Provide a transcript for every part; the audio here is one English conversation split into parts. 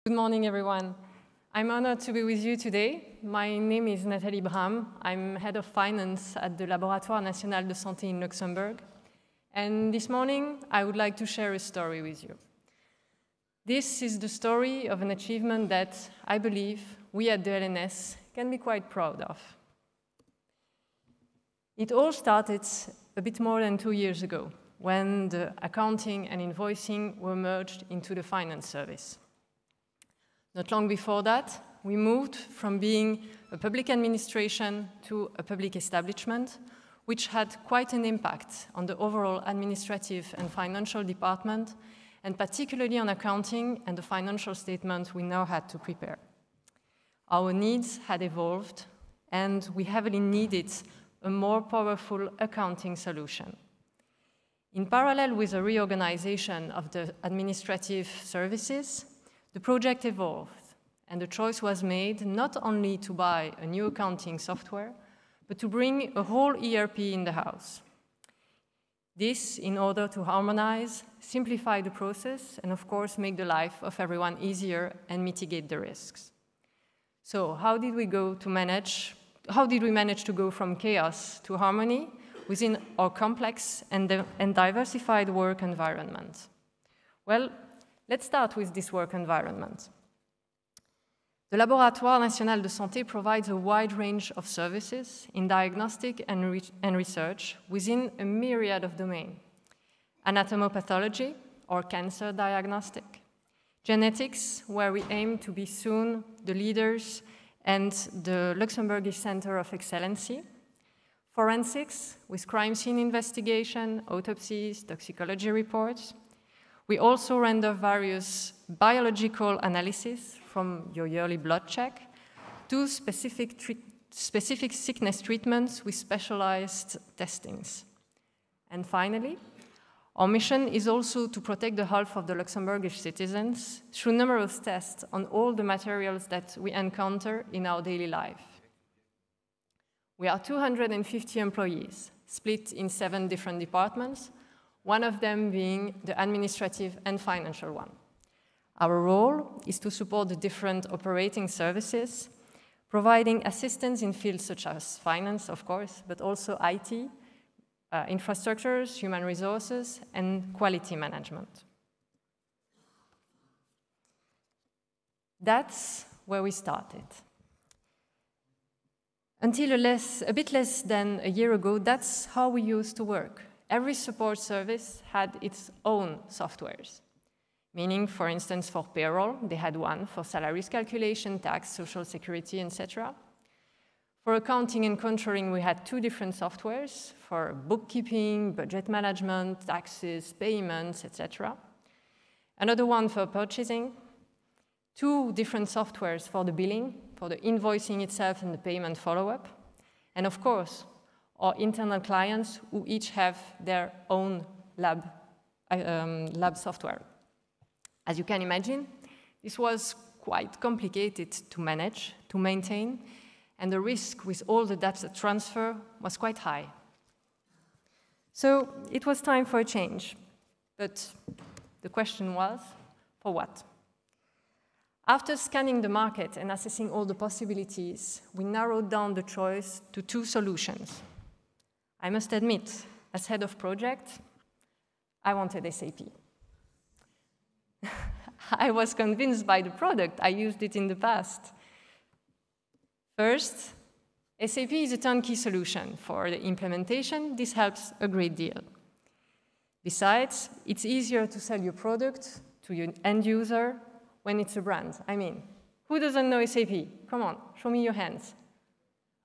Good morning, everyone. I'm honored to be with you today. My name is Nathalie Bram. I'm head of finance at the Laboratoire National de Santé in Luxembourg. And this morning, I would like to share a story with you. This is the story of an achievement that I believe we at the LNS can be quite proud of. It all started a bit more than 2 years ago, when the accounting and invoicing were merged into the finance service. Not long before that, we moved from being a public administration to a public establishment, which had quite an impact on the overall administrative and financial department, and particularly on accounting and the financial statement we now had to prepare. Our needs had evolved, and we heavily needed a more powerful accounting solution. In parallel with the reorganization of the administrative services, the project evolved, and the choice was made not only to buy a new accounting software, but to bring a whole ERP in the house. This in order to harmonize, simplify the process, and of course make the life of everyone easier and mitigate the risks. So how did we manage to go from chaos to harmony within our complex and diversified work environment? Well, let's start with this work environment. The Laboratoire National de Santé provides a wide range of services in diagnostic and research within a myriad of domains. Anatomopathology, or cancer diagnostic. Genetics, where we aim to be soon the leaders and the Luxembourgish Center of Excellency. Forensics, with crime scene investigation, autopsies, toxicology reports. We also render various biological analysis from your yearly blood check to specific sickness treatments with specialized testings. And finally, our mission is also to protect the health of the Luxembourgish citizens through numerous tests on all the materials that we encounter in our daily life. We are 250 employees, split in 7 different departments, one of them being the administrative and financial one. Our role is to support the different operating services, providing assistance in fields such as finance, of course, but also IT, infrastructures, human resources, and quality management. That's where we started. Until a bit less than a year ago, that's how we used to work. Every support service had its own softwares, meaning, for instance, for payroll, they had one, for salaries calculation, tax, social security, etc. For accounting and controlling, we had 2 different softwares, for bookkeeping, budget management, taxes, payments, etc. Another one for purchasing, 2 different softwares for the billing, for the invoicing itself and the payment follow-up, and of course, our internal clients who each have their own lab software. As you can imagine, this was quite complicated to manage, to maintain, and the risk with all the data transfer was quite high. So it was time for a change, but the question was, for what? After scanning the market and assessing all the possibilities, we narrowed down the choice to 2 solutions. I must admit, as head of project, I wanted SAP. I was convinced by the product. I used it in the past. First, SAP is a turnkey solution. For the implementation, this helps a great deal. Besides, it's easier to sell your product to your end user when it's a brand. I mean, who doesn't know SAP? Come on, show me your hands.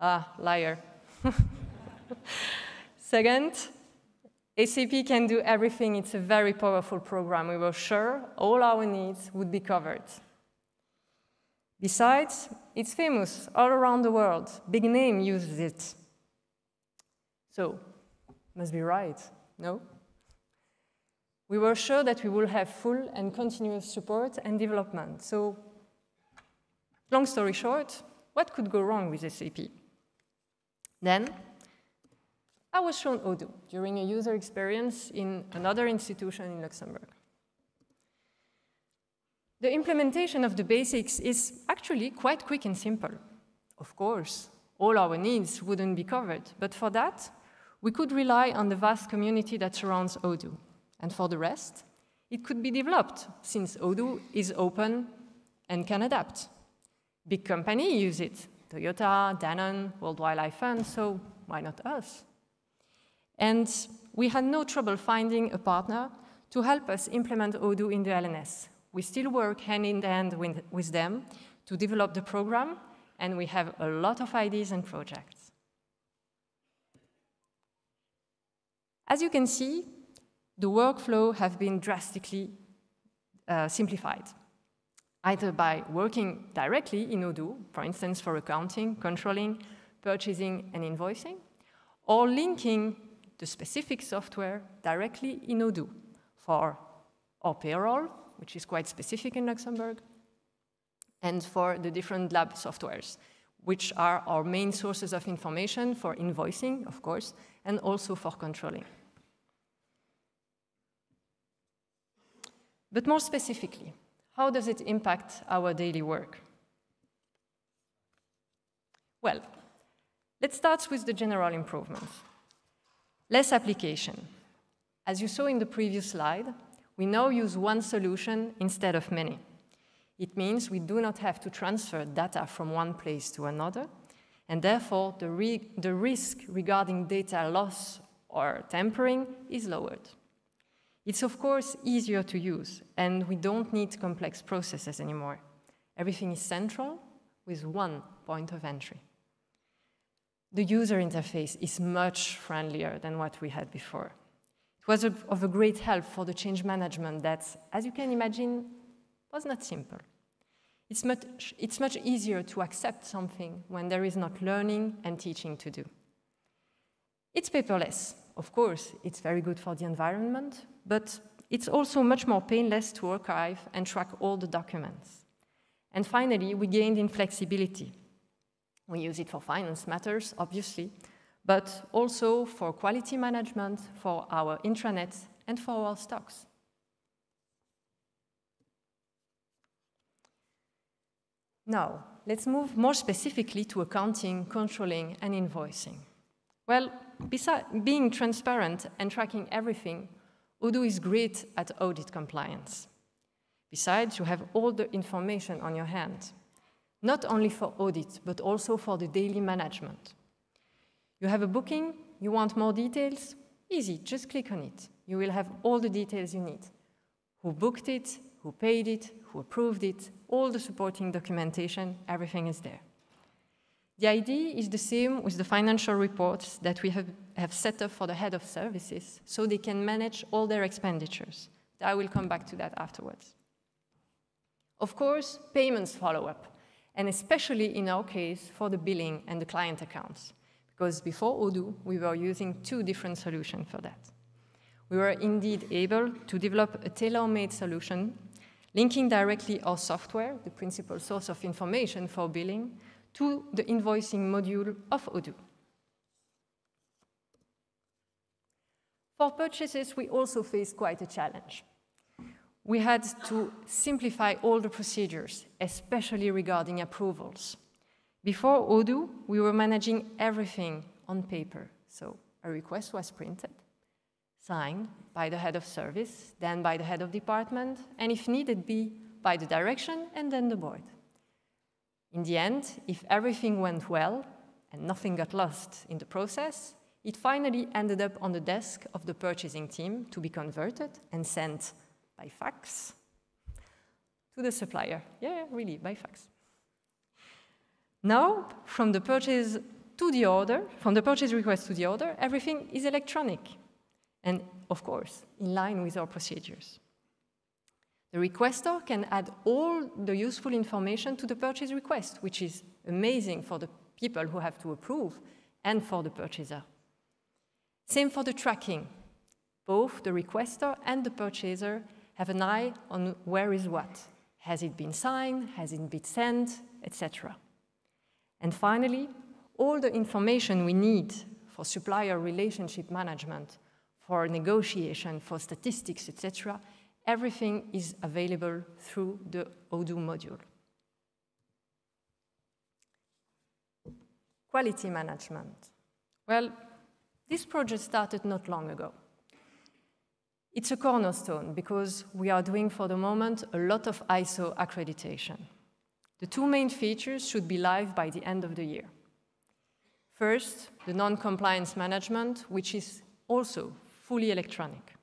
Ah, liar. Second, SAP can do everything. It's a very powerful program. We were sure all our needs would be covered. Besides, it's famous all around the world. Big name uses it. So, must be right, no? We were sure that we will have full and continuous support and development. So, long story short, what could go wrong with SAP? Then, I was shown Odoo during a user experience in another institution in Luxembourg. The implementation of the basics is actually quite quick and simple. Of course, all our needs wouldn't be covered, but for that, we could rely on the vast community that surrounds Odoo. And for the rest, it could be developed, since Odoo is open and can adapt. Big companies use it, Toyota, Danone, World Wildlife Fund, so why not us? And we had no trouble finding a partner to help us implement Odoo in the LNS. We still work hand in hand with them to develop the program, and we have a lot of ideas and projects. As you can see, the workflow has been drastically simplified, either by working directly in Odoo, for instance, for accounting, controlling, purchasing, and invoicing, or linking the specific software directly in Odoo for our payroll, which is quite specific in Luxembourg, and for the different lab softwares, which are our main sources of information for invoicing, of course, and also for controlling. But more specifically, how does it impact our daily work? Well, let's start with the general improvements. Less application. As you saw in the previous slide, we now use one solution instead of many. It means we do not have to transfer data from one place to another, and therefore the risk regarding data loss or tampering is lowered. It's of course easier to use, and we don't need complex processes anymore. Everything is central with one point of entry. The user interface is much friendlier than what we had before. It was of a great help for the change management that, as you can imagine, was not simple. It's much easier to accept something when there is not learning and teaching to do. It's paperless. Of course, it's very good for the environment, but it's also much more painless to archive and track all the documents. And finally, we gained in flexibility. We use it for finance matters, obviously, but also for quality management, for our intranet, and for our stocks. Now, let's move more specifically to accounting, controlling, and invoicing. Well, besides being transparent and tracking everything, Odoo is great at audit compliance. Besides, you have all the information on your hand, not only for audit, but also for the daily management. You have a booking, you want more details? Easy, just click on it. You will have all the details you need. Who booked it, who paid it, who approved it, all the supporting documentation, everything is there. The idea is the same with the financial reports that we have set up for the head of services, so they can manage all their expenditures. I will come back to that afterwards. Of course, payments follow up, and especially in our case for the billing and the client accounts, because before Odoo, we were using two different solutions for that. We were indeed able to develop a tailor-made solution, linking directly our software, the principal source of information for billing, to the invoicing module of Odoo. For purchases, we also faced quite a challenge. We had to simplify all the procedures, especially regarding approvals. Before Odoo, we were managing everything on paper. So a request was printed, signed by the head of service, then by the head of department, and if needed be, by the direction and then the board. In the end, if everything went well and nothing got lost in the process, it finally ended up on the desk of the purchasing team to be converted and sent by fax to the supplier. Yeah, really, by fax. Now, from the purchase to the order, from the purchase request to the order, everything is electronic. And of course, in line with our procedures. The requester can add all the useful information to the purchase request, which is amazing for the people who have to approve and for the purchaser. Same for the tracking. Both the requester and the purchaser have an eye on where is what. Has it been signed? Has it been sent? Etc. And finally, all the information we need for supplier relationship management, for negotiation, for statistics, etc., everything is available through the Odoo module. Quality management. Well, this project started not long ago. It's a cornerstone because we are doing for the moment a lot of ISO accreditation. The two main features should be live by the end of the year. First, the non-compliance management, which is also fully electronic.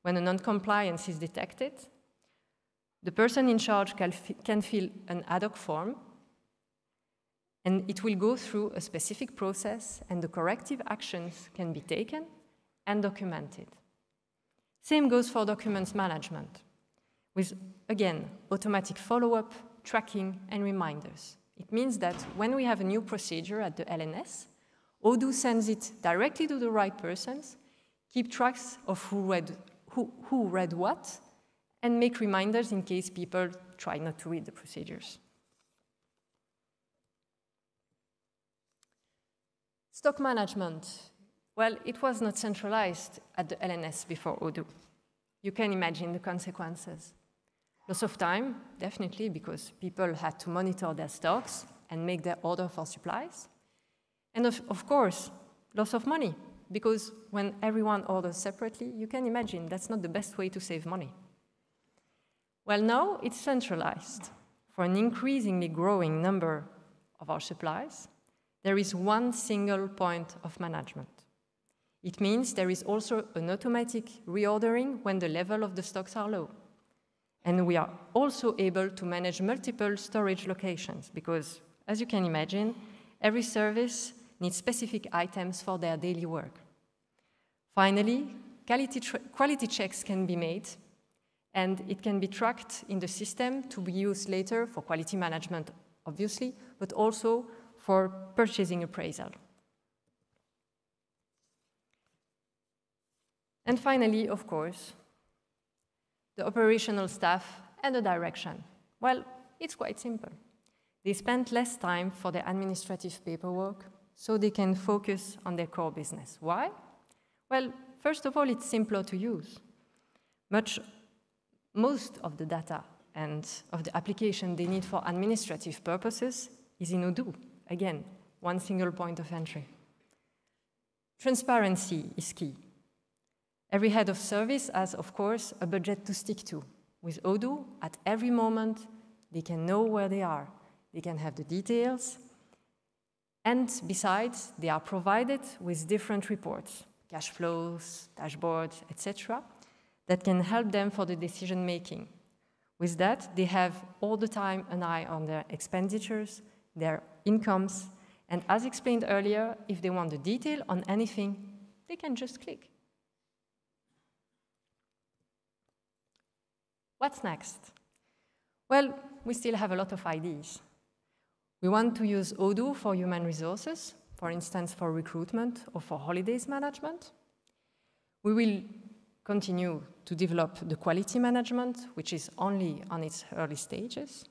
When a non-compliance is detected, the person in charge can fill an ad hoc form, and it will go through a specific process, and the corrective actions can be taken and documented. Same goes for documents management, with, again, automatic follow-up, tracking, and reminders. It means that when we have a new procedure at the LNS, Odoo sends it directly to the right persons, keep tracks of who read what, and make reminders in case people try not to read the procedures. Stock management. Well, it was not centralized at the LNS before Odoo. You can imagine the consequences. Loss of time, definitely, because people had to monitor their stocks and make their order for supplies. And of course, loss of money, because when everyone orders separately, you can imagine that's not the best way to save money. Well, now it's centralized. For an increasingly growing number of our supplies, there is one single point of management. It means there is also an automatic reordering when the level of the stocks are low. And we are also able to manage multiple storage locations because, as you can imagine, every service needs specific items for their daily work. Finally, quality checks can be made, and it can be tracked in the system to be used later for quality management, obviously, but also for purchasing appraisal. And finally, of course, the operational staff and the direction. Well, it's quite simple. They spend less time for their administrative paperwork, so they can focus on their core business. Why? Well, first of all, it's simpler to use. Most of the data and of the application they need for administrative purposes is in Odoo. Again, one single point of entry. Transparency is key. Every head of service has, of course, a budget to stick to. With Odoo, at every moment, they can know where they are. They can have the details. And besides, they are provided with different reports, cash flows, dashboards, etc., that can help them for the decision making. With that, they have all the time an eye on their expenditures, their incomes, and as explained earlier, if they want the detail on anything, they can just click. What's next? Well, we still have a lot of ideas. We want to use Odoo for human resources, for instance, for recruitment or for holidays management. We will continue to develop the quality management, which is only on its early stages.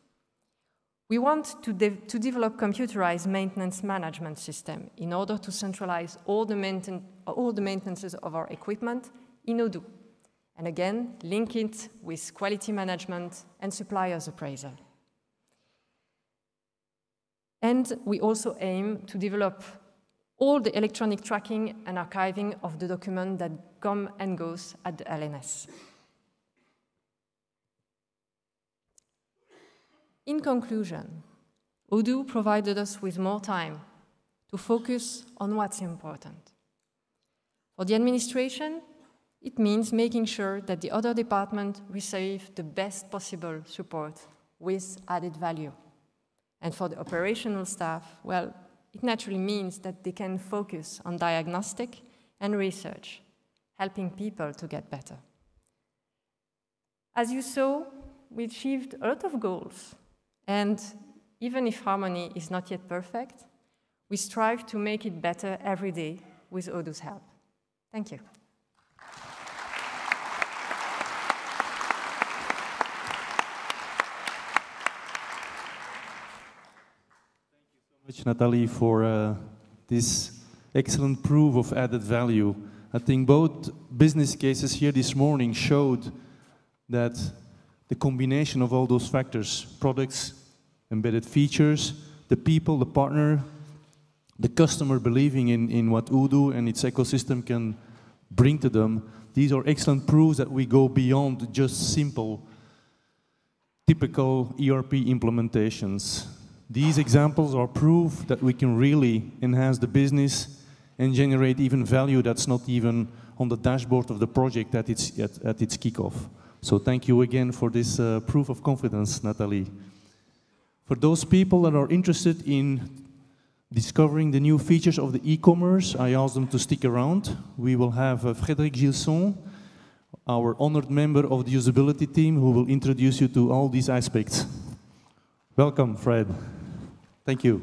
We want to develop computerized maintenance management system in order to centralize all the maintenances of our equipment in Odoo. And again, link it with quality management and suppliers appraisal. And we also aim to develop all the electronic tracking and archiving of the document that come and goes at the LNS. In conclusion, Odoo provided us with more time to focus on what's important. For the administration, it means making sure that the other departments receive the best possible support with added value. And for the operational staff, well, it naturally means that they can focus on diagnostic and research, helping people to get better. As you saw, we achieved a lot of goals. And even if Harmony is not yet perfect, we strive to make it better every day with Odoo's help. Thank you. Thank you so much, Nathalie, for this excellent proof of added value. I think both business cases here this morning showed that the combination of all those factors, products, embedded features, the people, the partner, the customer believing in what Odoo and its ecosystem can bring to them, these are excellent proofs that we go beyond just simple, typical ERP implementations. These examples are proof that we can really enhance the business and generate even value that's not even on the dashboard of the project at its kickoff. So thank you again for this proof of confidence, Nathalie. For those people that are interested in discovering the new features of the e-commerce, I ask them to stick around. We will have Frédéric Gilson, our honored member of the usability team, who will introduce you to all these aspects. Welcome, Fred. Thank you.